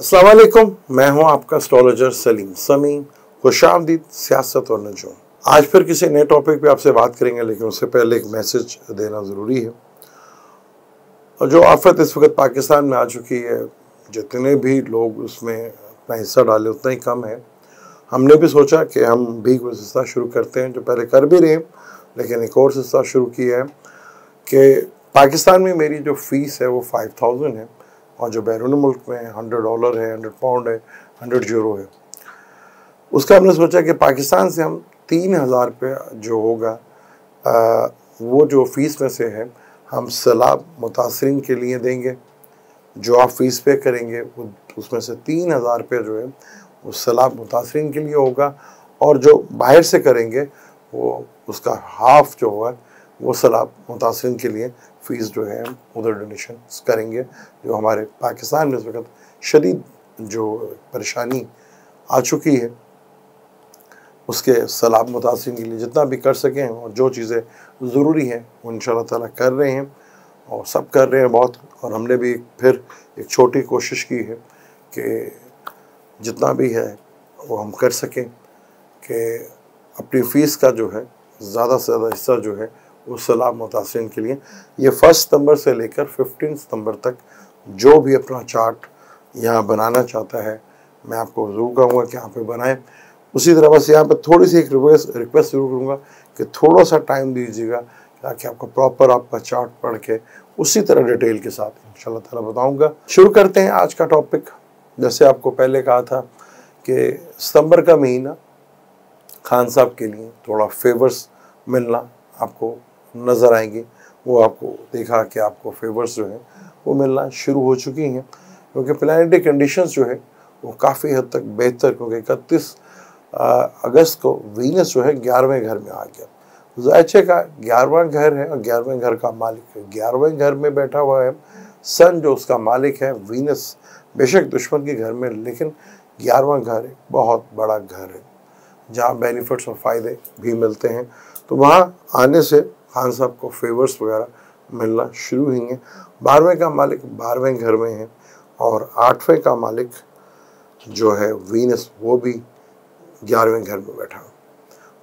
अस्सलाम वालेकुम, मैं हूं आपका एस्ट्रोलॉजर सलीम समी। खुशामदीद सियासत और नजूम। आज फिर किसी नए टॉपिक पे आपसे बात करेंगे, लेकिन उससे पहले एक मैसेज देना ज़रूरी है। और जो आफत इस वक्त पाकिस्तान में आ चुकी है, जितने भी लोग उसमें अपना हिस्सा डाले उतना ही कम है। हमने भी सोचा कि हम भी कुछ हिस्सा शुरू करते हैं, जो पहले कर भी रहे हैं, लेकिन एक और हिस्सा शुरू किया है कि पाकिस्तान में मेरी जो फ़ीस है वो 5000 है, और जो बैरून मुल्क में $100 है, 100 पाउंड है, 100 यूरो है। उसका हमने सोचा कि पाकिस्तान से हम 3000 रुपये जो होगा वो जो फ़ीस में से है हम सैलाब मुतासरीन के लिए देंगे। जो आप फ़ीस पे करेंगे वो उसमें से 3000 रुपये जो है वो सैलाब मुतासरीन के लिए होगा, और जो बाहर से करेंगे वो उसका हाफ जो होगा वो सैलाब मुतासरीन के लिए फ़ीस जो है उधर डोनेशन करेंगे। जो हमारे पाकिस्तान में इस वक्त शदीद जो परेशानी आ चुकी है उसके सैलाब मुतासरीन के लिए जितना भी कर सकें और जो चीज़ें ज़रूरी हैं वो इंशाअल्लाह ताला कर रहे हैं, और सब कर रहे हैं बहुत। और हमने भी फिर एक छोटी कोशिश की है कि जितना भी है वो हम कर सकें कि अपनी फ़ीस का जो है ज़्यादा से ज़्यादा हिस्सा जो है वो सैलाब मुतासरीन के लिए। ये 1 सितंबर से लेकर 15 सितंबर तक जो भी अपना चार्ट यहाँ बनाना चाहता है, मैं आपको ज़रूर कहूँगा कि यहाँ पे बनाएं। उसी तरह बस यहाँ पे थोड़ी सी एक रिक्वेस्ट ज़रूर करूँगा कि थोड़ा सा टाइम दीजिएगा, ताकि आपको प्रॉपर आपका चार्ट पढ़ के उसी तरह डिटेल के साथ इंशाल्लाह ताला बताऊँगा। शुरू करते हैं आज का टॉपिक। जैसे आपको पहले कहा था कि सितंबर का महीना खान साहब के लिए थोड़ा फेवर्स मिलना आपको नज़र आएंगे। वो आपको देखा कि आपको फेवर्स जो हैं वो मिलना शुरू हो चुकी हैं, क्योंकि प्लानिटरी कंडीशंस जो है वो काफ़ी हद तक बेहतर, क्योंकि 31 अगस्त को वीनस जो है 11वें घर में आ गया। ज़ायचे का 11वां घर है और 11वें घर का मालिक है। 11वें घर में बैठा हुआ है सन, जो उसका मालिक है वीनस। बेशक दुश्मन के घर में, लेकिन 11वां घर एक बहुत बड़ा घर है जहाँ बेनिफिट्स और फ़ायदे भी मिलते हैं। तो वहाँ आने से खान साहब को फेवर्स वगैरह मिलना शुरू होंगे। 12वें का मालिक 12वें घर में है, और 8वें का मालिक जो है वीनस वो भी 11वें घर में बैठा।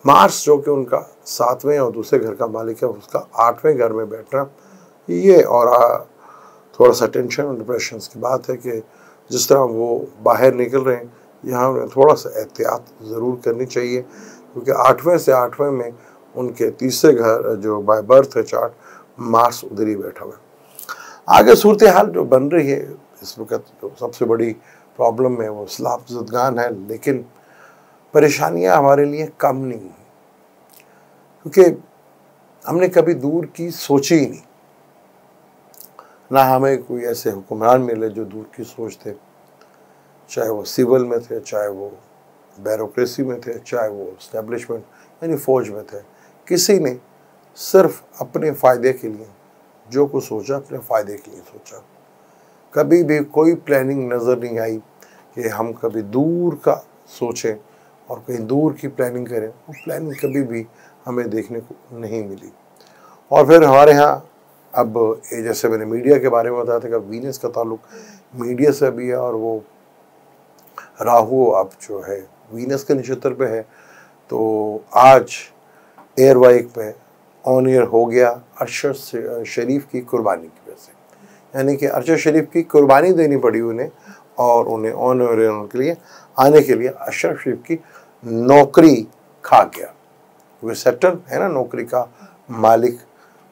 मार्स जो कि उनका 7वें और दूसरे घर का मालिक है, उसका 8वें घर में बैठना ये और थोड़ा सा टेंशन और डिप्रेशन की बात है कि जिस तरह वो बाहर निकल रहे हैं, यहाँ उन्हें थोड़ा सा एहतियात ज़रूर करनी चाहिए, क्योंकि 8वें से 8वें में उनके तीसरे घर जो बाय बर्थ है चार्ट, मार्स उधर ही बैठा हुआ है। आगे सूरत हाल जो बन रही है इस वक्त, जो सबसे बड़ी प्रॉब्लम है वो सैलाब ज़दगान है, लेकिन परेशानियां हमारे लिए कम नहीं हैं, क्योंकि हमने कभी दूर की सोची ही नहीं। ना हमें कोई ऐसे हुक्मरान मिले जो दूर की सोचते, चाहे वो सिविल में थे, चाहे वो ब्यूरोक्रेसी में थे, चाहे वो इस्टेब्लिशमेंट यानी फ़ौज में थे। किसी ने सिर्फ अपने फ़ायदे के लिए जो कुछ सोचा, अपने फ़ायदे के लिए सोचा। कभी भी कोई प्लानिंग नज़र नहीं आई कि हम कभी दूर का सोचें और कहीं दूर की प्लानिंग करें। वो प्लानिंग कभी भी हमें देखने को नहीं मिली। और फिर हमारे यहाँ अब जैसे मैंने मीडिया के बारे में बताया था कि वीनस का ताल्लुक मीडिया से भी है, और वो राहु अब जो है वीनस के नक्षत्र पे है। तो आज एयरवाइक पे ऑन एयर हो गया अरशद शरीफ की कुर्बानी की वजह से, यानी कि अरशद शरीफ की कुर्बानी देनी पड़ी उन्हें, और उन्हें ऑन एयर के लिए आने के लिए अरशद शरीफ की नौकरी खा गया। वो सेक्टर है ना नौकरी का मालिक।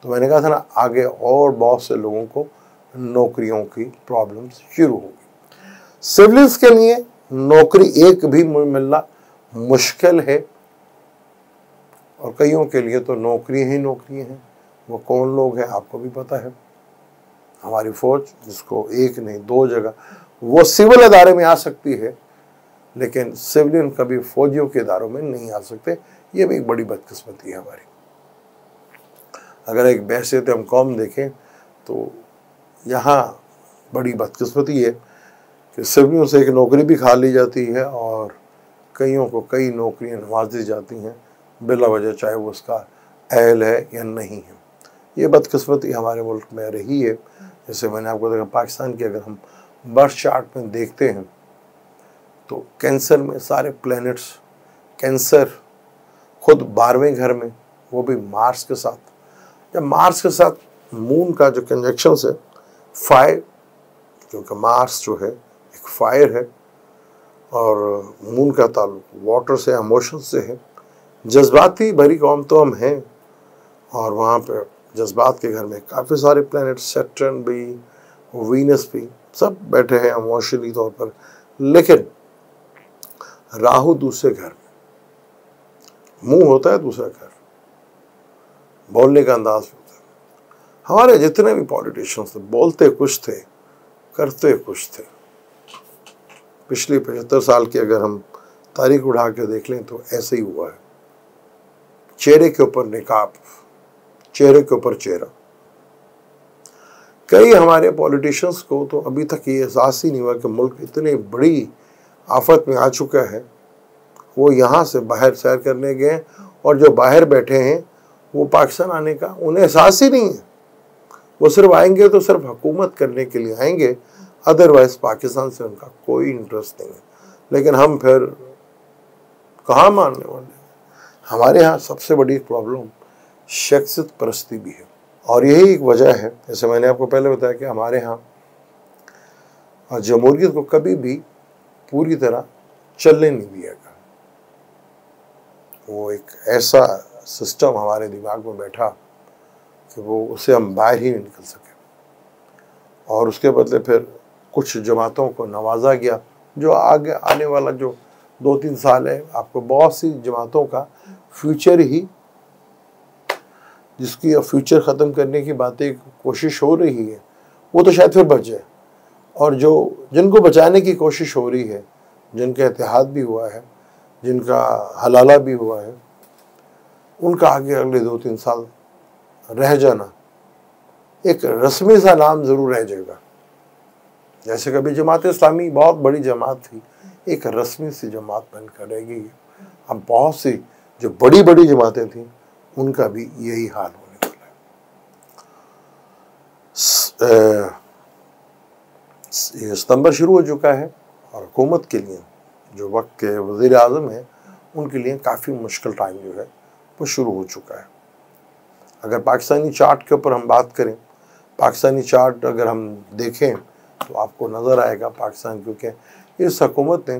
तो मैंने कहा था ना, आगे और बहुत से लोगों को नौकरियों की प्रॉब्लम शुरू होगी। सिविलियंस के लिए नौकरी एक भी मिलना मुश्किल है, और कईयों के लिए तो नौकरी ही नौकरी हैं। वो कौन लोग हैं आपको भी पता है। हमारी फ़ौज, जिसको एक नहीं 2 जगह वो सिविल अदारे में आ सकती है, लेकिन सिविलियन कभी फौजियों के इदारों में नहीं आ सकते। ये भी एक बड़ी बदकिस्मती है हमारी। अगर एक बहसियत हम कौम देखें तो यहाँ बड़ी बदकिस्मती है कि सिविलियन से एक नौकरी भी खा ली जाती है, और कईयों को कई नौकरियाँ नवाज दी जाती हैं बिला वजह, चाहे वो उसका अहल है या नहीं है। ये बदकिस्मती हमारे मुल्क में रही है। जैसे मैंने आपको देखा पाकिस्तान की अगर हम बर्थ चार्ट में देखते हैं तो कैंसर में सारे प्लैनेट्स, कैंसर खुद 12वें घर में, वो भी मार्स के साथ। जब मार्स के साथ मून का जो कंजक्शन है, फायर, क्योंकि मार्स जो है एक फायर है और मून का ताल्लुक वाटर से, इमोशन से है। जज्बाती भरी कौम तो हम हैं, और वहाँ पे जज्बात के घर में काफ़ी सारे प्लैनेट, सैटर्न भी, वीनस भी, सब बैठे हैं इमोशनली तौर पर। लेकिन राहु दूसरे घर में, मुंह होता है दूसरा घर, बोलने का अंदाज होता है। हमारे जितने भी पॉलिटिशियंस थे, बोलते कुछ थे, करते कुछ थे। पिछली 75 साल की अगर हम तारीख उठा के देख लें तो ऐसे ही हुआ है। चेहरे के ऊपर निकाब, चेहरे के ऊपर चेहरा। कई हमारे पॉलिटिशियंस को तो अभी तक ये एहसास ही नहीं हुआ कि मुल्क इतनी बड़ी आफत में आ चुका है। वो यहाँ से बाहर सैर करने गए और जो बाहर बैठे हैं वो पाकिस्तान आने का उन्हें एहसास ही नहीं है। वो सिर्फ आएंगे तो सिर्फ हुकूमत करने के लिए आएंगे, अदरवाइज पाकिस्तान से उनका कोई इंटरेस्ट नहीं है। लेकिन हम फिर कहाँ मानने वाले? हमारे यहाँ सबसे बड़ी प्रॉब्लम शख्सियत परस्ती भी है, और यही एक वजह है, जैसे मैंने आपको पहले बताया कि हमारे यहाँ जमहूरियत को कभी भी पूरी तरह चलने नहीं दिया गया। वो एक ऐसा सिस्टम हमारे दिमाग में बैठा कि वो उससे हम बाहर ही नहीं निकल सके, और उसके बदले फिर कुछ जमातों को नवाजा गया। जो आगे आने वाला जो 2-3 साल है, आपको बहुत सी जमातों का फ्यूचर ही, जिसकी अब फ्यूचर ख़त्म करने की बातें कोशिश हो रही है, वो तो शायद फिर बच जाए। और जो जिनको बचाने की कोशिश हो रही है, जिनका इत्तेहाद भी हुआ है, जिनका हलाला भी हुआ है, उनका आगे अगले 2-3 साल रह जाना एक रस्मी सा नाम ज़रूर रह जाएगा। जैसे कभी जमात इस्लामी बहुत बड़ी जमात थी, एक रस्मी सी जमात बनकर रहेगी। अब बहुत सी जो बड़ी बड़ी जमातें थीं, उनका भी यही हाल होने वाला है। सितंबर शुरू हो चुका है और हुकूमत के लिए, जो वक्त के वज़ीर आज़म हैं, उनके लिए काफ़ी मुश्किल टाइम जो है वो शुरू हो चुका है। अगर पाकिस्तानी चार्ट के ऊपर हम बात करें, पाकिस्तानी चार्ट अगर हम देखें तो आपको नज़र आएगा पाकिस्तान, क्योंकि इस हुकूमत ने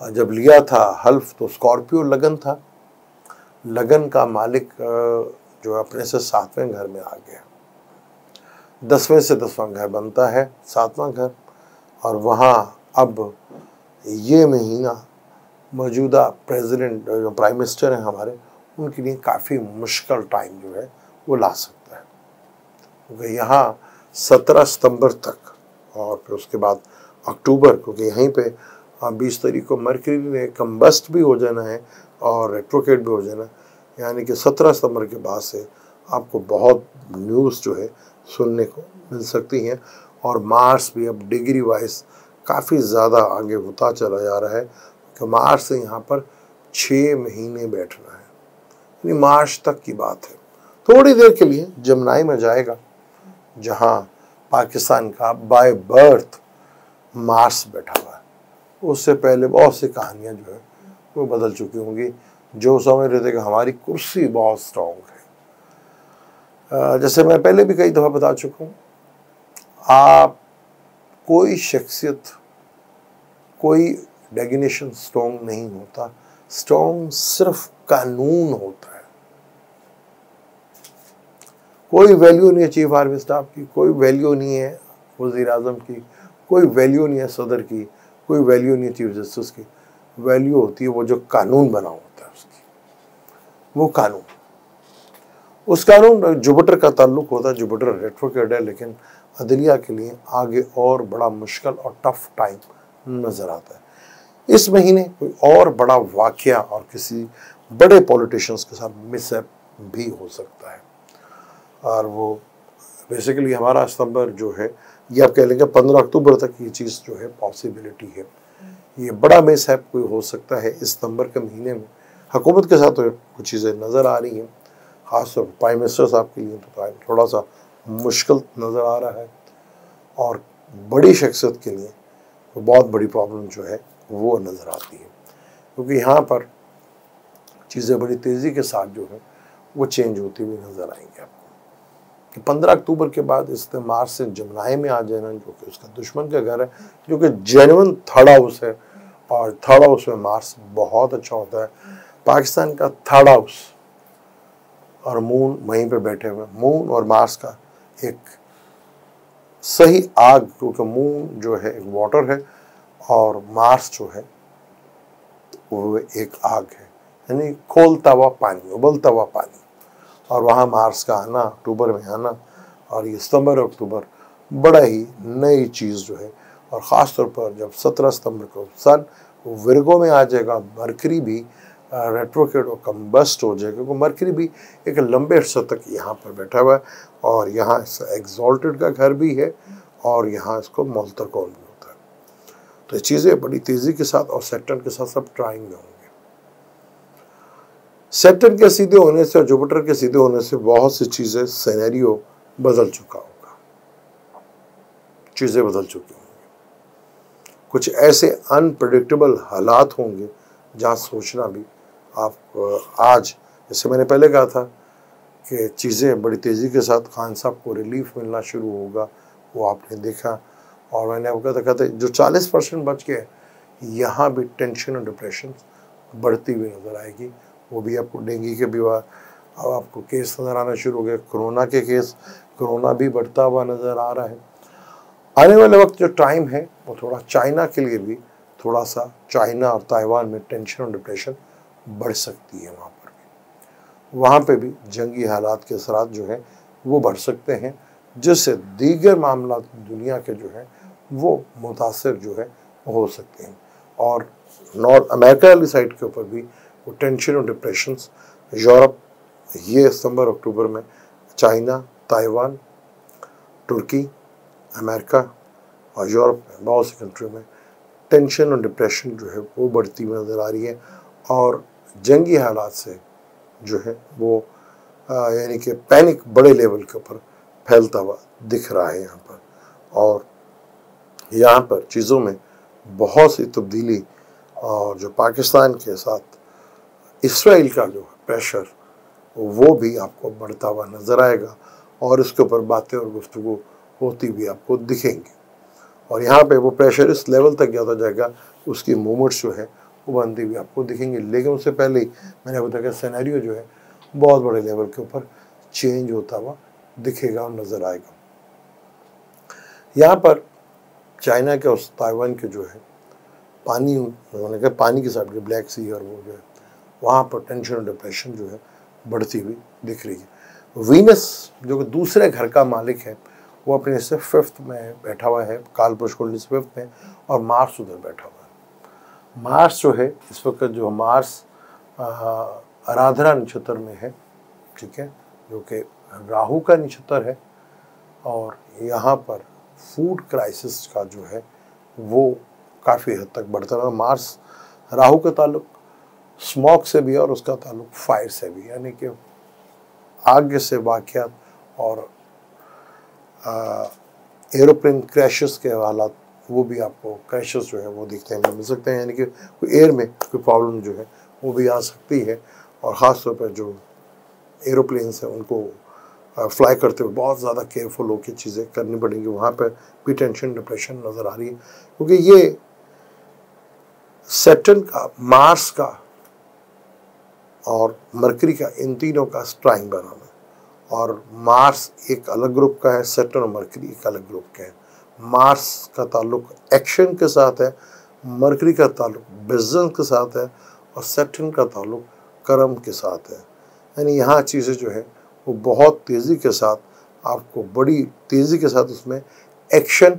जब लिया था हल्फ तो स्कॉर्पियो लगन था। लगन का मालिक जो अपने से 7वें घर में आ गया, 10वें से 10वां घर बनता है, 7वां घर। और वहाँ अब ये महीना मौजूदा प्रेसिडेंट जो प्राइम मिनिस्टर हैं हमारे, उनके लिए काफ़ी मुश्किल टाइम जो है वो ला सकता है, क्योंकि यहाँ 17 सितंबर तक और फिर उसके बाद अक्टूबर, क्योंकि यहीं पे 20 तारीख को मरकरी ने कम्बस्ट भी हो जाना है और रेट्रोकेट भी हो जाना है, यानी कि 17 सितंबर के बाद से आपको बहुत न्यूज़ जो है सुनने को मिल सकती हैं। और मार्स भी अब डिग्री वाइज काफ़ी ज़्यादा आगे होता चला जा रहा है, कि मार्च से यहाँ पर 6 महीने बैठना है, यानी मार्च तक की बात है। थोड़ी देर के लिए जमनाई में जाएगा, जहाँ पाकिस्तान का बाय बर्थ मार्स बैठा हुआ है। उससे पहले बहुत सी कहानियाँ जो है वो बदल चुकी होंगी, जो समझ रहे थे कि हमारी कुर्सी बहुत स्ट्रॉन्ग है। जैसे मैं पहले भी कई दफ़ा बता चुका हूँ, आप कोई शख्सियत, कोई डेगिनेशन स्ट्रॉन्ग नहीं होता, स्ट्रॉन्ग सिर्फ कानून होता है। कोई वैल्यू नहीं है चीफ आर्मी स्टाफ की, कोई वैल्यू नहीं है वज़ीर आज़म की, कोई वैल्यू नहीं है सदर की, कोई वैल्यू नहीं है चीफ जस्टिस की। वैल्यू होती है वो जो कानून बना होता है उसकी, वो कानून। उस कानून जुपिटर का ताल्लुक होता है, जुपिटर रेट्रोग्रेड है, लेकिन अदलिया के लिए आगे और बड़ा मुश्किल और टफ टाइम नज़र आता है। इस महीने कोई और बड़ा वाक़या और किसी बड़े पॉलिटिशियंस के साथ मिसहैप भी हो सकता है, और वो बेसिकली हमारा सितंबर जो है, ये आप कह लेंगे 15 अक्टूबर तक ये चीज़ जो है पॉसिबिलिटी है। ये बड़ा मिसहैप कोई हो सकता है इस सितंबर के महीने में। हुकूमत के साथ तो कुछ चीज़ें नज़र आ रही हैं, ख़ासतौर पर प्राइम मिनिस्टर साहब के लिए तो थोड़ा सा मुश्किल नज़र आ रहा है, और बड़ी शख्सियत के लिए वो बहुत बड़ी प्रॉब्लम जो है वो नज़र आती है, क्योंकि यहाँ पर चीज़ें बड़ी तेज़ी के साथ जो है वो चेंज होती हुई नज़र आएंगी आपको। कि 15 अक्टूबर के बाद इसने मार्स से जमनाई में आ जाना, जो कि उसका दुश्मन का घर है, जो कि जेन्युइन थर्ड हाउस है, और थर्ड हाउस में मार्स बहुत अच्छा होता है। पाकिस्तान का थर्ड हाउस और मून वहीं पे बैठे हुए, मून और मार्स का एक सही आग, क्योंकि मून जो है एक वाटर है और मार्स जो है वो एक आग है, यानी खोलता हुआ पानी, उबलता हुआ पानी। और वहाँ मार्स का आना, अक्टूबर में आना, और ये सितंबर अक्टूबर बड़ा ही नई चीज़ जो है। और ख़ास तौर पर जब 17 सितंबर को सन विर्गो में आ जाएगा, मरकरी भी रेट्रोकेट और कम्बस्ट हो जाएगा, क्योंकि मरकरी भी एक लंबे अर्से तक यहाँ पर बैठा हुआ है, और यहाँ एग्जॉल्टेड का घर भी है, और यहाँ इसको मोल्तर कौन भी होता है। तो ये चीज़ें बड़ी तेज़ी के साथ और सैटर्न के साथ सब ट्राइंग में होंगे। सैटर्न के सीधे होने से और जुपिटर के सीधे होने से बहुत सी चीज़ें, सिनेरियो बदल चुका होगा, चीज़ें बदल चुकी होंगी। कुछ ऐसे अनप्रेडिक्टेबल हालात होंगे जहाँ सोचना भी आप आज, जैसे मैंने पहले कहा था कि चीज़ें बड़ी तेज़ी के साथ खान साहब को रिलीफ मिलना शुरू होगा, वो आपने देखा। और मैंने आपको कहते जो 40% बच गए, यहाँ भी टेंशन और डिप्रेशन बढ़ती हुई नज़र आएगी। वो भी आपको डेंगू के भी अब आपको केस नज़र आना शुरू हो गए, कोरोना के केस, कोरोना भी बढ़ता हुआ नज़र आ रहा है। आने वाले वक्त जो टाइम है वो थोड़ा चाइना के लिए भी, थोड़ा सा चाइना और ताइवान में टेंशन और डिप्रेशन बढ़ सकती है। वहाँ पर भी, वहाँ पे भी जंगी हालात के असरात जो है वो बढ़ सकते हैं, जिससे दीगर मामला दुनिया के जो है वो मुतासर जो है हो सकते हैं। और नॉर्थ अमेरिका वाली साइड के ऊपर भी वो टेंशन और डिप्रेशन, यूरोप, ये सितंबर अक्टूबर में चाइना, ताइवान, तुर्की, अमेरिका और यूरोप में बहुत सी कंट्री में टेंशन और डिप्रेशन जो है वो बढ़ती हुई नज़र आ रही है। और जंगी हालात से जो है वो यानी कि पैनिक बड़े लेवल के ऊपर फैलता हुआ दिख रहा है यहाँ पर। और यहाँ पर चीज़ों में बहुत सी तब्दीली, और जो पाकिस्तान के साथ इसराइल का जो प्रेशर वो भी आपको बढ़ता हुआ नज़र आएगा, और इसके ऊपर बातें और गुफ्तगू होती भी आपको दिखेंगी। और यहाँ पे वो प्रेशर इस लेवल तक जाता जाएगा, उसकी मूवमेंट्स जो है वो बनती हुई आपको दिखेंगी। लेकिन उससे पहले ही मैंने बताया कि सिनेरियो जो है बहुत बड़े लेवल के ऊपर चेंज होता हुआ दिखेगा और नज़र आएगा। यहाँ पर चाइना के और ताइवान के जो है पानी, उन्होंने कहा पानी की साइड के ब्लैक सी, और वो जो है वहाँ पर टेंशन और डिप्रेशन जो है बढ़ती हुई दिख रही है। वीनस जो कि दूसरे घर का मालिक है, वो अपने से 5th में बैठा हुआ है, कालपुरुष कुंडली से 5th में, और मार्स उधर बैठा हुआ है। मार्स जो है इस वक्त जो मार्स आराधना नक्षत्र में है, ठीक है, जो कि राहु का नक्षत्र है। और यहाँ पर फूड क्राइसिस का जो है वो काफ़ी हद तक बढ़ता है। मार्स राहु का ताल्लुक स्मोक से भी है, और उसका ताल्लुक फायर से भी, यानी कि आग से वाक़यात और एरोप्लेन क्रैशेस के हालात, वो भी आपको क्रैशेस जो है वो दिखते हैं, मिल सकते हैं। यानी कि कोई एयर में कोई प्रॉब्लम जो है वो भी आ सकती है। और ख़ास तौर पर जो एरोप्लेन्स हैं उनको फ्लाई करते हुए बहुत ज़्यादा केयरफुल होकर चीज़ें करनी पड़ेंगी। वहाँ पर भी टेंशन डिप्रेशन नज़र आ रही है, क्योंकि ये सैटर्न का, मार्स का और मरकरी का, इन तीनों का स्ट्राइंग बना है। और मार्स एक अलग ग्रुप का है, सैटर्न और मरकरी एक अलग ग्रुप के हैं। मार्स का ताल्लुक एक्शन के साथ है, मरकरी का ताल्लुक बिजनेस के साथ है, और सैटर्न का ताल्लुक कर्म के साथ है। यानी यहाँ चीज़ें जो है वो बहुत तेज़ी के साथ, आपको बड़ी तेज़ी के साथ उसमें एक्शन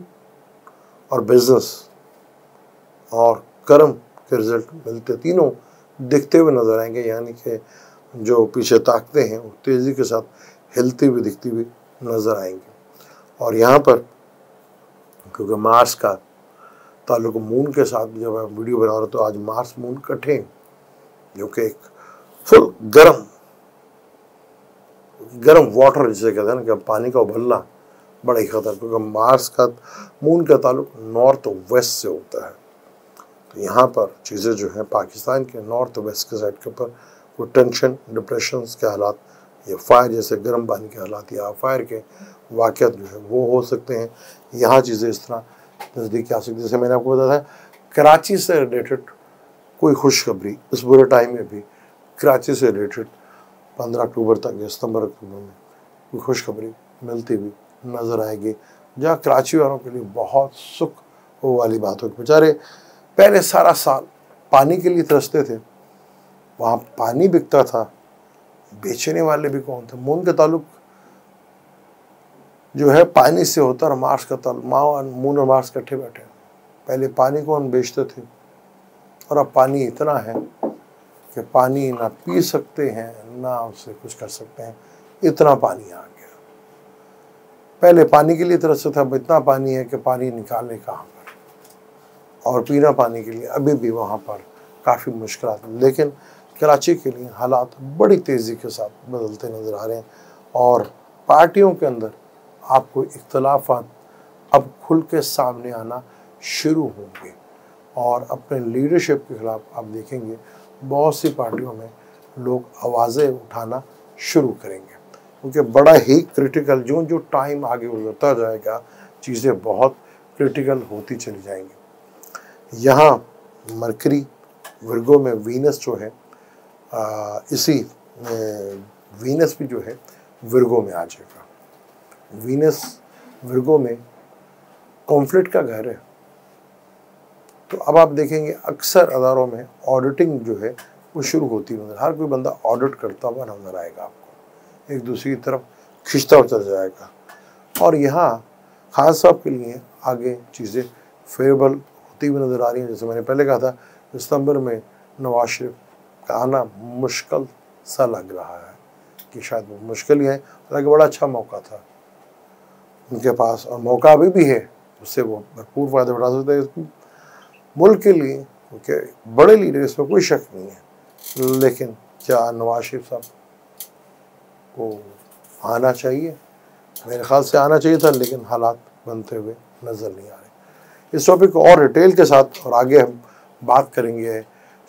और बिजनेस और कर्म के रिजल्ट मिलते, तीनों दिखते हुए नजर आएंगे। यानी कि जो पीछे ताकते हैं वो तेज़ी के साथ हिलती हुई दिखती हुई नज़र आएंगे। और यहाँ पर क्योंकि मार्स का ताल्लुक मून के साथ, जब मैं वीडियो बना रहा हूँ तो आज मार्स मून इकट्ठे हैं, जो कि एक फुल गरम वाटर जिसे कहते हैं ना, कि पानी का उबलना, बड़ा ही खतरा, क्योंकि मार्स का मून का ताल्लुक नॉर्थ वेस्ट से होता है। तो यहाँ पर चीज़ें जो हैं पाकिस्तान के नॉर्थ वेस्ट के साइड के ऊपर कोई टेंशन, डिप्रेशन के हालात, या फायर जैसे गर्म पानी के हालात या फायर के वाक़यात जो है वो हो सकते हैं। यहाँ चीज़ें इस तरह नज़दीक आ सकती है। जैसे मैंने आपको बताया था, कराची से रिलेटेड कोई खुशखबरी इस बुरे टाइम में भी कराची से रिलेटेड 15 अक्टूबर तक या सितंबर अक्टूबर में कोई खुशखबरी मिलती हुई नज़र आएगी, जहाँ कराची वालों के लिए बहुत सुख हो वाली बात होगी। बेचारे पहले सारा साल पानी के लिए तरसते थे, वहाँ पानी बिकता था, बेचने वाले भी कौन थे। मून का ताल्लुक जो है पानी से होता है और मार्स का ताल्लुक, मून और मार्स इकट्ठे बैठे। पहले पानी को हम बेचते थे और अब पानी इतना है कि पानी ना पी सकते हैं ना उससे कुछ कर सकते हैं, इतना पानी आ गया। पहले पानी के लिए तरसते थे, अब इतना पानी है कि पानी निकालने कहाँ पर, और पीना पानी के लिए अभी भी वहाँ पर काफ़ी मुश्किल। लेकिन कराची के लिए हालात बड़ी तेज़ी के साथ बदलते नज़र आ रहे हैं और पार्टियों के अंदर आपको इख्तलाफात अब खुल के सामने आना शुरू होंगे और अपने लीडरशिप के खिलाफ आप देखेंगे बहुत सी पार्टियों में लोग आवाज़ें उठाना शुरू करेंगे, क्योंकि बड़ा ही क्रिटिकल जो टाइम आगे गुजरता जाएगा चीज़ें बहुत क्रिटिकल होती चली जाएंगी। यहाँ मरकरी विर्गो में, वीनस जो है इसी वीनस भी जो है विर्गो में आ जाएगा। वीनस विर्गो में कॉन्फ्लिक्ट का घर है, तो अब आप देखेंगे अक्सर अदारों में ऑडिटिंग जो है वो शुरू होती है। हर कोई बंदा ऑडिट करता हुआ नजर आएगा, आपको एक दूसरी की तरफ खिंचता हुआ चल जाएगा। और यहाँ खान साहब के लिए आगे चीज़ें फेवरेबल होती हुई नज़र आ रही हैं। जैसे मैंने पहले कहा था, सितंबर में नवाज शरीफ का आना मुश्किल सा लग रहा है कि शायद वो मुश्किल ही है, हालांकि बड़ा अच्छा मौका था उनके पास और मौका अभी भी है, उससे वो भरपूर फ़ायदा उठा सकते हैं मुल्क के लिए, क्योंकि बड़े लीडर इसमें कोई शक नहीं है। लेकिन क्या नवाज शरीफ साहब को आना चाहिए? मेरे ख्याल से आना चाहिए था, लेकिन हालात बनते हुए नज़र नहीं आ रहे। इस टॉपिक को और डिटेल के साथ और आगे हम बात करेंगे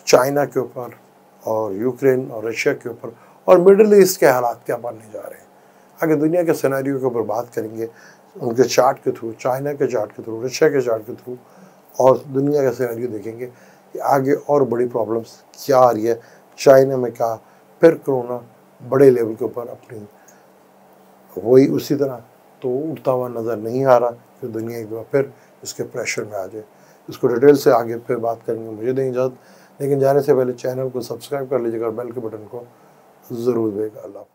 चाइना के ऊपर और यूक्रेन और रशिया के ऊपर और मिडिल ईस्ट के हालात क्या बनने जा रहे हैं। आगे दुनिया के सिनेरियो के ऊपर बात करेंगे, उनके चार्ट के थ्रू, चाइना के चार्ट के थ्रू, रशिया के चार्ट के थ्रू, और दुनिया का सिनेरियो देखेंगे कि आगे और बड़ी प्रॉब्लम्स क्या आ रही है। चाइना में क्या फिर कोरोना बड़े लेवल के ऊपर अपनी वही उसी तरह तो उठता हुआ नज़र नहीं आ रहा कि दुनिया एक बार फिर इसके प्रेशर में आ जाए। इसको डिटेल से आगे फिर बात करेंगे। मुझे दें इजाज़त, लेकिन जाने से पहले चैनल को सब्सक्राइब कर लीजिएगा और बेल के बटन को ज़रूर देगा। अल्लाह।